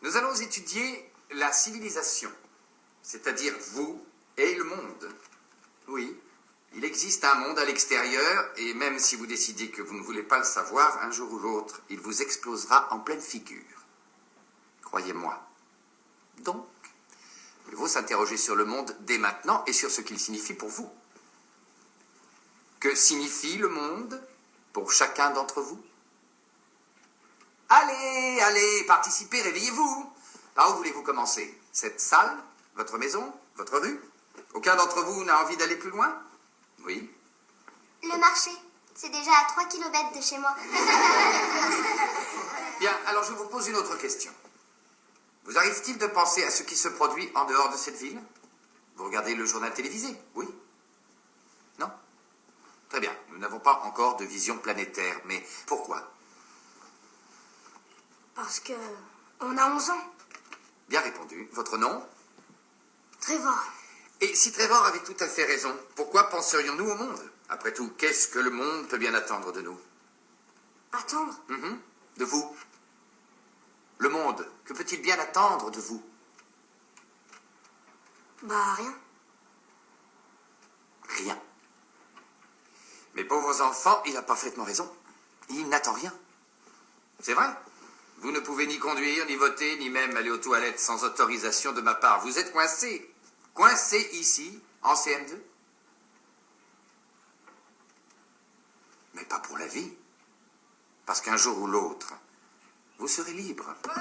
Nous allons étudier la civilisation, c'est-à-dire vous et le monde. Oui, il existe un monde à l'extérieur, et même si vous décidez que vous ne voulez pas le savoir, un jour ou l'autre, il vous explosera en pleine figure. Croyez-moi. Donc, il faut s'interroger sur le monde dès maintenant et sur ce qu'il signifie pour vous. Que signifie le monde pour chacun d'entre vous? Allez, allez, participez, réveillez-vous. Par où voulez-vous commencer? Cette salle? Votre maison? Votre rue? Aucun d'entre vous n'a envie d'aller plus loin? Oui. Le marché. C'est déjà à 3 km de chez moi. Bien, alors je vous pose une autre question. Vous arrive-t-il de penser à ce qui se produit en dehors de cette ville? Vous regardez le journal télévisé? Oui. Non? Très bien, nous n'avons pas encore de vision planétaire, mais pourquoi? Parce que on a 11 ans. Bien répondu. Votre nom? Trevor. Et si Trevor avait tout à fait raison, pourquoi penserions-nous au monde? Après tout, qu'est-ce que le monde peut bien attendre de nous? Attendre? De vous. Le monde, que peut-il bien attendre de vous? Bah, rien. Rien. Mes pauvres enfants, il a parfaitement raison. Il n'attend rien. C'est vrai. Vous ne pouvez ni conduire, ni voter, ni même aller aux toilettes sans autorisation de ma part. Vous êtes coincé. Coincé ici, en CM2. Mais pas pour la vie. Parce qu'un jour ou l'autre, vous serez libre. Bon,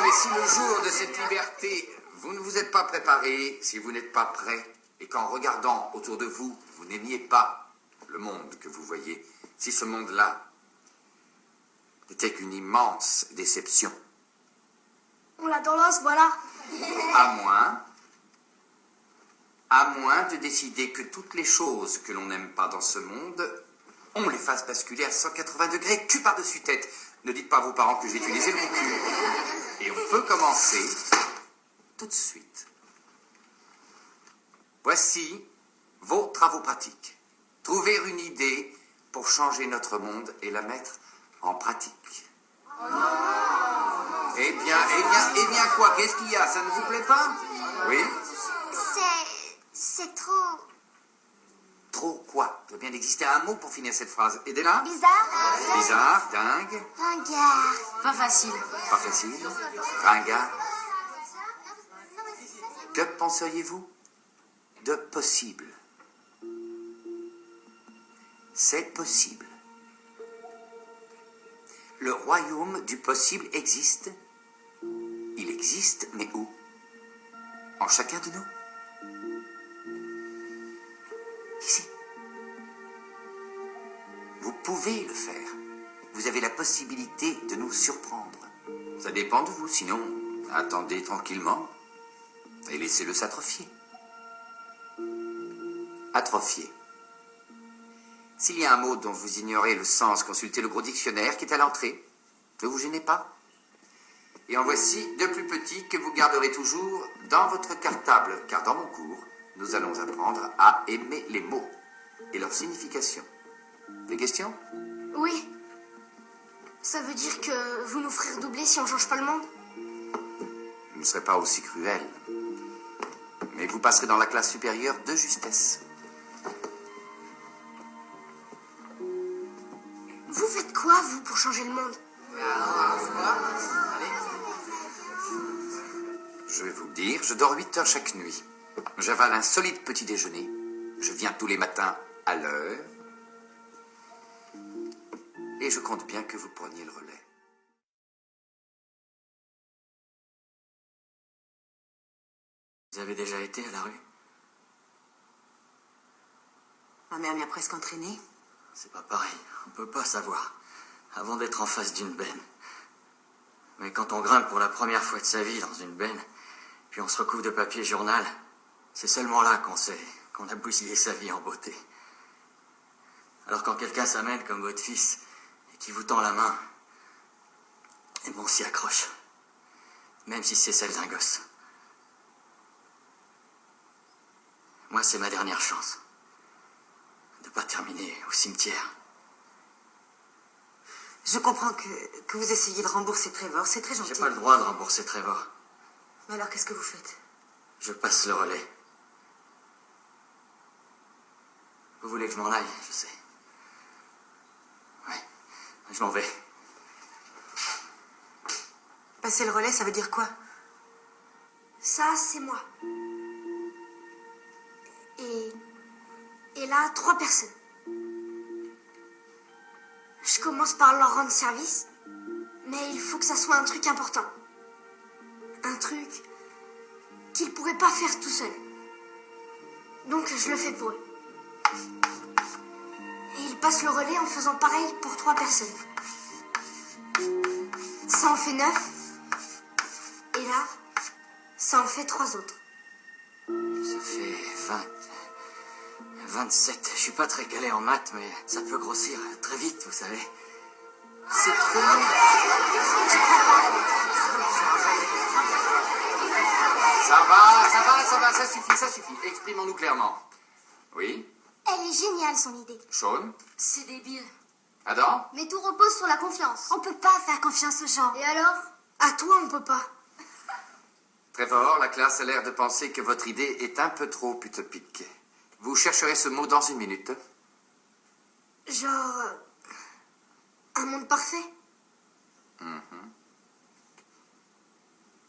mais si le jour de cette liberté, vous ne vous êtes pas préparé, si vous n'êtes pas prêt, et qu'en regardant autour de vous, vous n'aimiez pas le monde que vous voyez, si ce monde-là n'était qu'une immense déception. On l'a dans l'os, voilà. À moins de décider que toutes les choses que l'on n'aime pas dans ce monde, on les fasse basculer à 180 degrés, cul par-dessus tête. Ne dites pas à vos parents que j'ai utilisé le mot cul. Et on peut commencer tout de suite. Voici vos travaux pratiques. Trouver une idée pour changer notre monde et la mettre en pratique. Eh bien quoi? Qu'est-ce qu'il y a? Ça ne vous plaît pas? Oui? C'est trop... Trop quoi? Il doit bien exister un mot pour finir cette phrase. Aidez-la. bizarre. Bizarre, dingue, Ringard. Pas facile. pas facile, ringard. Que penseriez-vous de possible? C'est possible. Le royaume du possible existe. Il existe, mais où? En chacun de nous. Ici. Vous pouvez le faire. Vous avez la possibilité de nous surprendre. Ça dépend de vous, sinon, attendez tranquillement et laissez-le s'atrophier. Atrophier. S'il y a un mot dont vous ignorez le sens, consultez le gros dictionnaire qui est à l'entrée. Ne vous gênez pas. Et en voici deux plus petits que vous garderez toujours dans votre cartable, car dans mon cours, nous allons apprendre à aimer les mots et leur signification. Des questions? Oui. Ça veut dire que vous nous ferez redoubler si on change pas le monde? Je ne serai pas aussi cruel. Mais vous passerez dans la classe supérieure de justesse. Vous faites quoi, vous, pour changer le monde? Je vais vous le dire, je dors 8 heures chaque nuit. J'avale un solide petit déjeuner. Je viens tous les matins à l'heure. Et je compte bien que vous preniez le relais. Vous avez déjà été à la rue? Ma mère m'y a presque entraînée. C'est pas pareil, on peut pas savoir, avant d'être en face d'une benne. Mais quand on grimpe pour la première fois de sa vie dans une benne, puis on se recouvre de papier journal, c'est seulement là qu'on sait qu'on a bousillé sa vie en beauté. Alors quand quelqu'un s'amène comme votre fils, et qui vous tend la main, et bon, on s'y accroche. Même si c'est celle d'un gosse. Moi, c'est ma dernière chance. De pas terminer au cimetière. Je comprends que vous essayez de rembourser Trevor, c'est très gentil. J'ai pas le droit de rembourser Trevor. Mais alors, qu'est-ce que vous faites? Je passe le relais. Vous voulez que je m'en aille, je sais. Ouais, je m'en vais. Passer le relais, ça veut dire quoi? Ça, c'est moi. Et là, 3 personnes. Je commence par leur rendre service, mais il faut que ça soit un truc important. Un truc qu'ils pourraient pas faire tout seuls. Donc je le fais pour eux. Et ils passent le relais en faisant pareil pour 3 personnes. Ça en fait 9. Et là, ça en fait 3 autres. Ça fait 27. Je suis pas très calé en maths, mais ça peut grossir très vite, vous savez. C'est trop long. Ça suffit. Exprimons-nous clairement. Oui, Elle est géniale, son idée. Sean, C'est débile. Adam, Mais tout repose sur la confiance. On peut pas faire confiance aux gens. Et alors? À toi, on peut pas. Trevor, la classe a l'air de penser que votre idée est un peu trop utopique. Vous chercherez ce mot dans 1 minute. Genre... un monde parfait.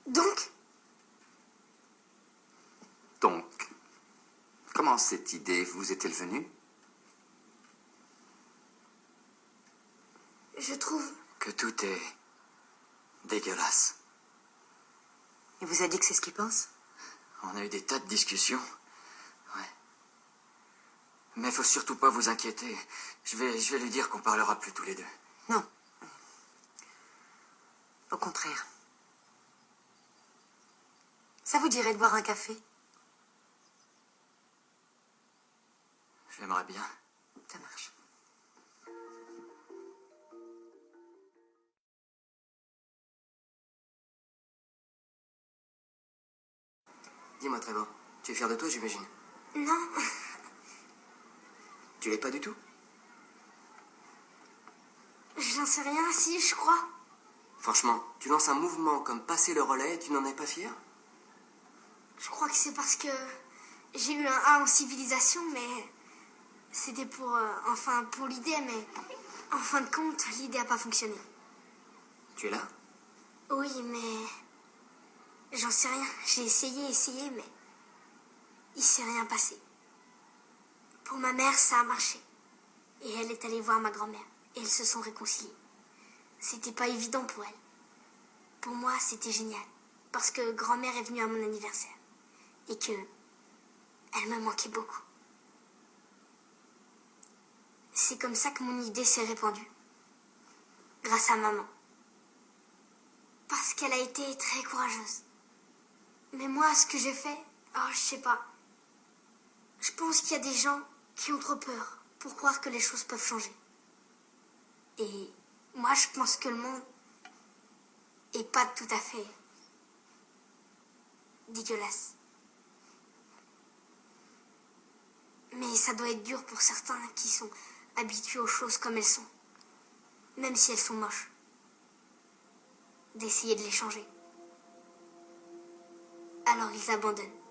Donc, Donc, comment cette idée vous est-elle venue? je trouve... Que tout est dégueulasse. Il vous a dit que c'est ce qu'il pense? On a eu des tas de discussions. Ouais. Mais faut surtout pas vous inquiéter. Je vais lui dire qu'on parlera plus tous les deux. Non. Au contraire. Ça vous dirait de boire un café? J'aimerais bien. Ça marche. Dis-moi, Trevor, tu es fier de toi, j'imagine? Non, Tu l'es pas du tout? j'en sais rien, si, je crois. Franchement, tu lances un mouvement comme passer le relais et tu n'en es pas fier? Je crois que c'est parce que j'ai eu un A en civilisation, mais c'était pour l'idée, mais en fin de compte, l'idée a pas fonctionné. Tu es là? Oui, mais j'en sais rien. J'ai essayé, mais il s'est rien passé. Pour ma mère, ça a marché. Et elle est allée voir ma grand-mère. Et elles se sont réconciliées. C'était pas évident pour elle. Pour moi, c'était génial. Parce que grand-mère est venue à mon anniversaire. Et que elle me manquait beaucoup. C'est comme ça que mon idée s'est répandue. Grâce à maman. Parce qu'elle a été très courageuse. Mais moi, ce que j'ai fait, je sais pas. Je pense qu'il y a des gens qui ont trop peur pour croire que les choses peuvent changer. Et moi, je pense que le monde est pas tout à fait dégueulasse. Mais ça doit être dur pour certains qui sont habitués aux choses comme elles sont, même si elles sont moches, d'essayer de les changer. Alors ils abandonnent.